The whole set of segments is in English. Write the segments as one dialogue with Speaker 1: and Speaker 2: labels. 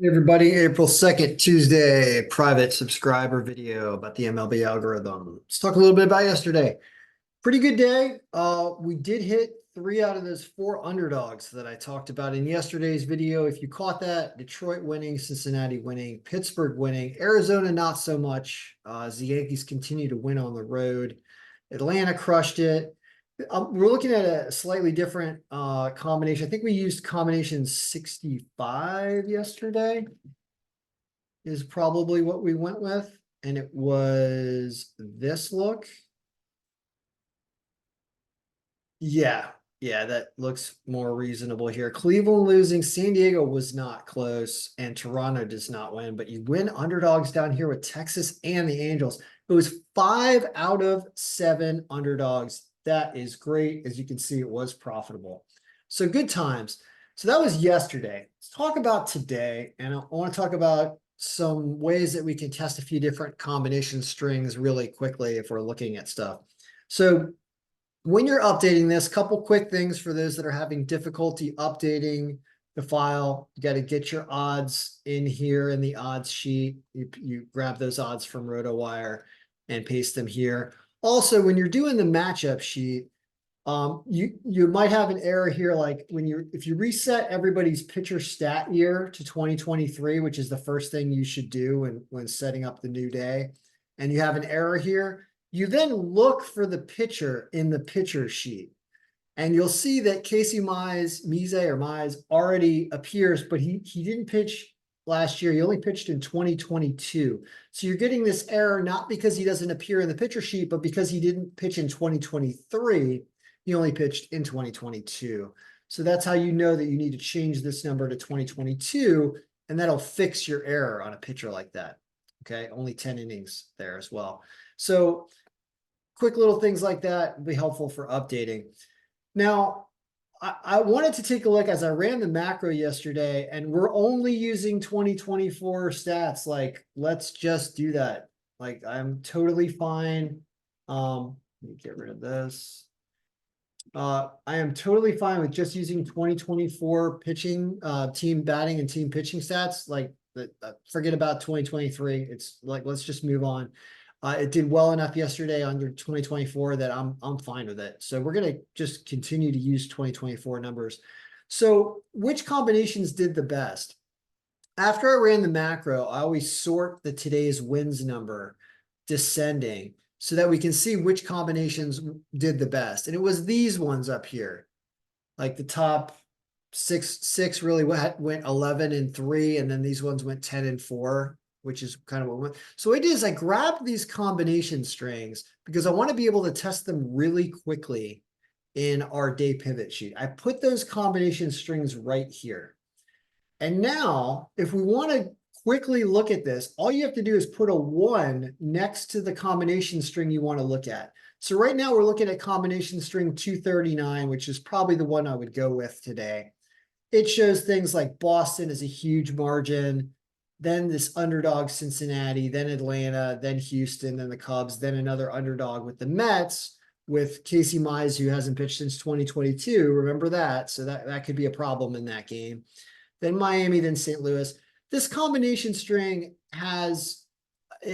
Speaker 1: Hey everybody, April 2nd, Tuesday, private subscriber video about the MLB algorithm. Let's talk a little bit about yesterday. Pretty good day. We did hit three out of those four underdogs that I talked about in yesterday's video. If you caught that, Detroit winning, Cincinnati winning, Pittsburgh winning, Arizona not so much, as the Yankees continue to win on the road. Atlanta crushed it. We're looking at a slightly different combination. I think we used combination 65 yesterday is probably what we went with. And it was this look. Yeah, yeah, that looks more reasonable here. Cleveland losing, San Diego was not close, and Toronto does not win, but you win underdogs down here with Texas and the Angels. It was 5 out of 7 underdogs. That is great. As you can see, it was profitable. So good times. So that was yesterday. Let's talk about today, and I want to talk about some ways that we can test a few different combination strings really quickly if we're looking at stuff. So when you're updating this, couple quick things for those that are having difficulty updating the file. You got to get your odds in here in the odds sheet. You grab those odds from RotoWire and paste them here. Also, when you're doing the matchup sheet, you might have an error here, like if you reset everybody's pitcher stat year to 2023, which is the first thing you should do when setting up the new day, and you have an error here, you then look for the pitcher in the pitcher sheet, and you'll see that Casey Mize already appears, but he didn't pitch last year. He only pitched in 2022. So you're getting this error not because he doesn't appear in the pitcher sheet, but because he didn't pitch in 2023. He only pitched in 2022. So that's how you know that you need to change this number to 2022, and that'll fix your error on a pitcher like that. Okay, only 10 innings there as well. So quick little things like that will be helpful for updating. Now, I wanted to take a look as I ran the macro yesterday, and we're only using 2024 stats. Like, let's just do that. Like, I'm totally fine. Let me get rid of this. I am totally fine with just using 2024 pitching, team batting and team pitching stats. Like, forget about 2023. It's like, let's just move on. It did well enough yesterday under 2024 that I'm fine with it. So we're gonna just continue to use 2024 numbers. So which combinations did the best? After I ran the macro, I always sort the today's wins number descending so that we can see which combinations did the best. And it was these ones up here, like the top six really went 11 and 3, and then these ones went 10 and 4, which is kind of what went. So what I did is I grabbed these combination strings because I want to be able to test them really quickly in our day pivot sheet. I put those combination strings right here. And now, if we want to quickly look at this, all you have to do is put a 1 next to the combination string you want to look at. So right now we're looking at combination string 239, which is probably the one I would go with today. It shows things like Boston is a huge margin, then this underdog Cincinnati, then Atlanta, then Houston, then the Cubs, then another underdog with the Mets, with Casey Mize, who hasn't pitched since 2022. Remember that. So that could be a problem in that game. Then Miami, then St. Louis. This combination string has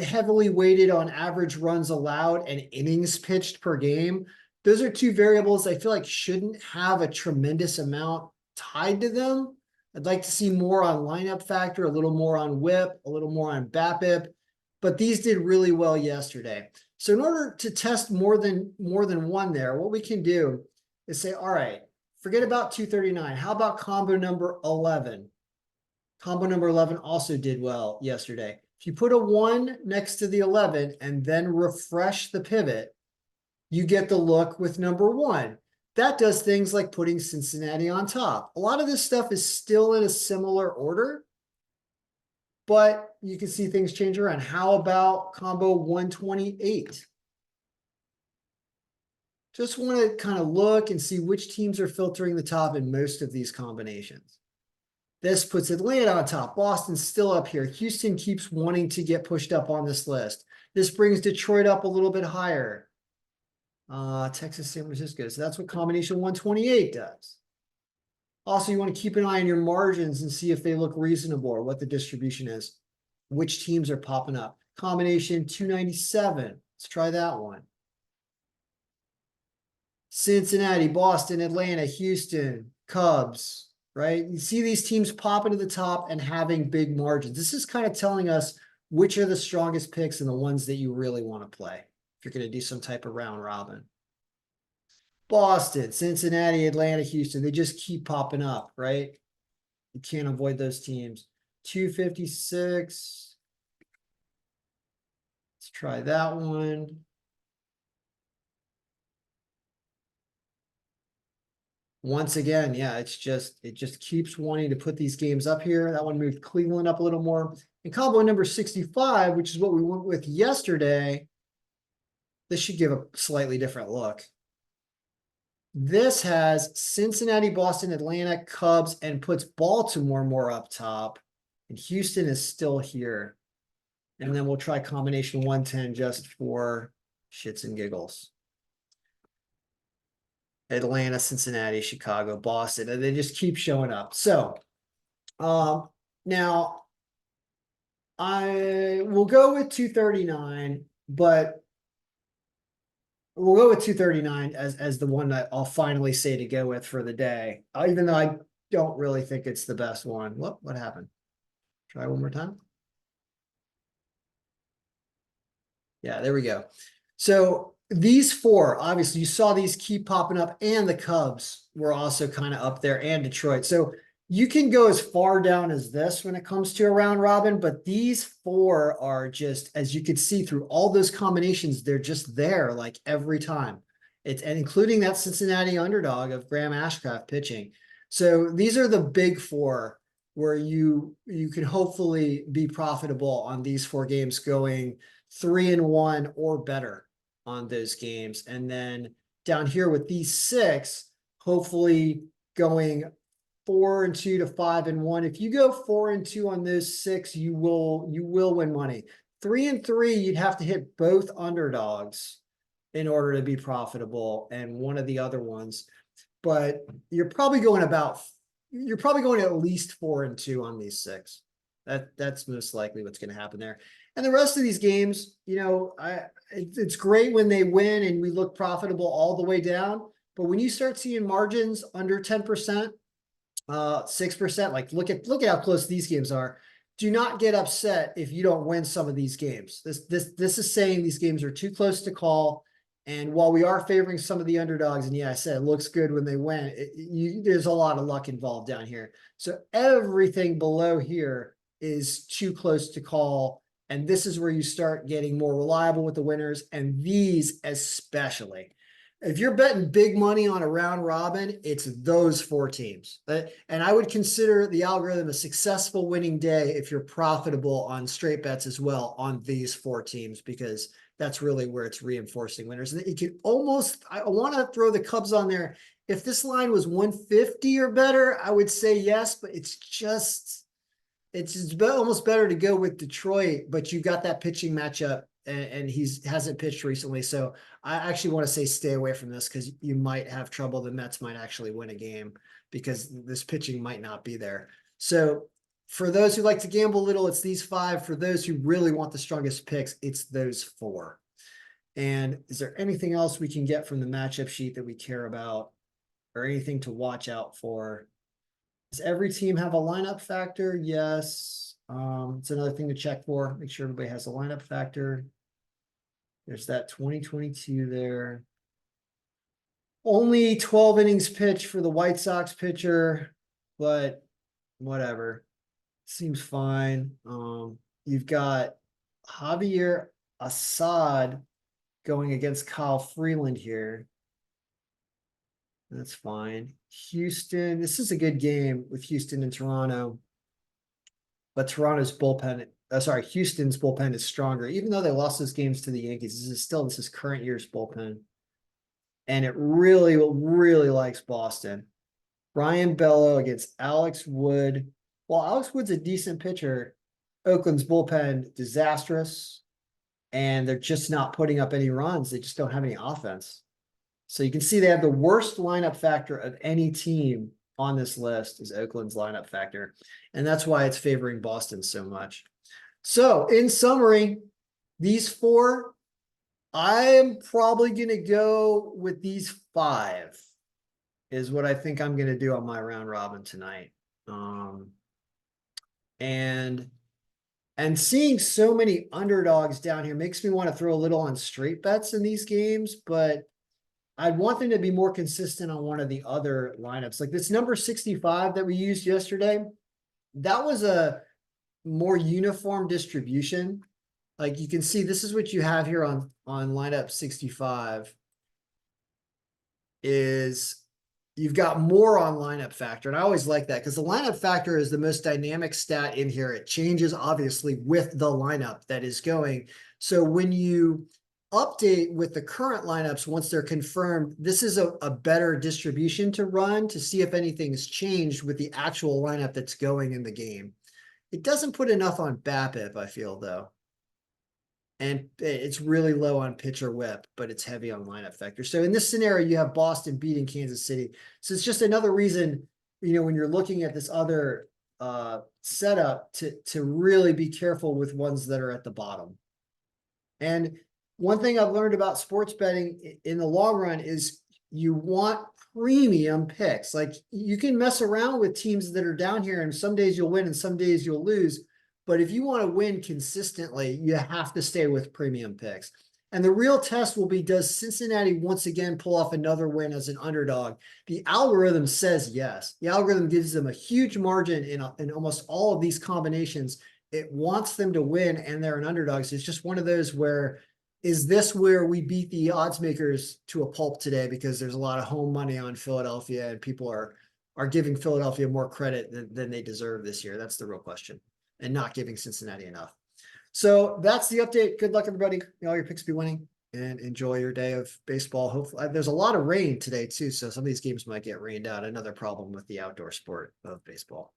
Speaker 1: heavily weighted on average runs allowed and innings pitched per game. Those are two variables I feel like shouldn't have a tremendous amount tied to them. I'd like to see more on lineup factor, a little more on whip, a little more on BABIP, but these did really well yesterday. So in order to test more than one there, what we can do is say, all right, forget about 239. How about combo number 11? Combo number 11 also did well yesterday. If you put a 1 next to the 11 and then refresh the pivot, you get the look with number 1. That does things like putting Cincinnati on top. A lot of this stuff is still in a similar order, but you can see things change around. How about combo 128? Just want to kind of look and see which teams are filtering the top in most of these combinations. This puts Atlanta on top. Boston's still up here. Houston keeps wanting to get pushed up on this list. This brings Detroit up a little bit higher. Texas, San Francisco. So that's what combination 128 does. Also, you want to keep an eye on your margins and see if they look reasonable or what the distribution is. Which teams are popping up? Combination 297. Let's try that one. Cincinnati, Boston, Atlanta, Houston, Cubs, right? You see these teams popping to the top and having big margins. This is kind of telling us which are the strongest picks and the ones that you really want to play if you're going to do some type of round robin. Boston, Cincinnati, Atlanta, Houston, they just keep popping up, right? You can't avoid those teams. 256. Let's try that one. Once again, yeah, it just keeps wanting to put these games up here. That one moved Cleveland up a little more. And combo number 65, which is what we went with yesterday, this should give a slightly different look. This has Cincinnati, Boston, Atlanta, Cubs, and puts Baltimore more up top. And Houston is still here. And then we'll try combination 110 just for shits and giggles. Atlanta, Cincinnati, Chicago, Boston, and they just keep showing up. So now I will go with 239, but we'll go with 239 as the one that I'll finally say to go with for the day, even though I don't really think it's the best one. What happened? Try one more time. Yeah, there we go. So these four, obviously, you saw these keep popping up, and the Cubs were also kind of up there, and Detroit. So you can go as far down as this when it comes to a round robin, but these four are just, as you can see through all those combinations, they're just there like every time. And including that Cincinnati underdog of Graham Ashcraft pitching. So these are the big four where you can hopefully be profitable on these four games, going 3-1 or better on those games. And then down here with these six, hopefully going 4-2 to 5-1. If you go 4-2 on those six, you will win money. 3-3, you'd have to hit both underdogs in order to be profitable, and one of the other ones. But you're probably going at least 4-2 on these six. That's most likely what's going to happen there. And the rest of these games, it's great when they win and we look profitable all the way down. But when you start seeing margins under 10%, 6%, like look at how close these games are. Do not get upset if you don't win some of these games. This is saying these games are too close to call. And while we are favoring some of the underdogs, and yeah, I said it looks good when they win, there's a lot of luck involved down here. So everything below here is too close to call. And this is where you start getting more reliable with the winners, and these especially. If you're betting big money on a round robin, it's those four teams. And I would consider the algorithm a successful winning day if you're profitable on straight bets as well on these four teams, because that's really where it's reinforcing winners. And it can almost, I want to throw the Cubs on there. If this line was 150 or better, I would say yes, but it's almost better to go with Detroit, but you got that pitching matchup, and he hasn't pitched recently. So I actually want to say stay away from this, because you might have trouble. The Mets might actually win a game because this pitching might not be there. So for those who like to gamble a little, it's these five. For those who really want the strongest picks, it's those four. And is there anything else we can get from the matchup sheet that we care about, or anything to watch out for? Does every team have a lineup factor? Yes. It's another thing to check for. Make sure everybody has a lineup factor. There's that 2022 there. Only 12 innings pitched for the White Sox pitcher, but whatever. Seems fine. You've got Javier Assad going against Kyle Freeland here. That's fine. Houston, this is a good game with Houston and Toronto. But Houston's bullpen is stronger. Even though they lost those games to the Yankees, this is current year's bullpen. And it really, really likes Boston. Brian Bello against Alex Wood. Well, Alex Wood's a decent pitcher. Oakland's bullpen, disastrous. And they're just not putting up any runs. They just don't have any offense. So you can see they have the worst lineup factor of any team on this list is Oakland's lineup factor. And that's why it's favoring Boston so much. So in summary, these four, I'm probably going to go with these five is what I think I'm going to do on my round robin tonight. And seeing so many underdogs down here makes me want to throw a little on straight bets in these games, but I'd want them to be more consistent on one of the other lineups. Like this number 65 that we used yesterday, that was a more uniform distribution. Like you can see, this is what you have here on lineup 65 is you've got more on lineup factor. And I always like that because the lineup factor is the most dynamic stat in here. It changes obviously with the lineup that is going. So when you update with the current lineups, once they're confirmed, this is a better distribution to run to see if anything's changed with the actual lineup that's going in the game. It doesn't put enough on BABIP, I feel, though. And it's really low on pitcher whip, but it's heavy on lineup factor. So in this scenario, you have Boston beating Kansas City. So it's just another reason, when you're looking at this other setup to really be careful with ones that are at the bottom. And one thing I've learned about sports betting in the long run is you want premium picks. Like you can mess around with teams that are down here and some days you'll win and some days you'll lose. But if you want to win consistently, you have to stay with premium picks. And the real test will be, does Cincinnati once again pull off another win as an underdog? The algorithm says yes. The algorithm gives them a huge margin in almost all of these combinations. It wants them to win and they're an underdog. So it's just one of those where, is this where we beat the odds makers to a pulp today? Because there's a lot of home money on Philadelphia and people are giving Philadelphia more credit than they deserve this year. That's the real question. And not giving Cincinnati enough. So that's the update. Good luck, everybody. All your picks be winning and enjoy your day of baseball. Hopefully, there's a lot of rain today, too. So some of these games might get rained out. Another problem with the outdoor sport of baseball.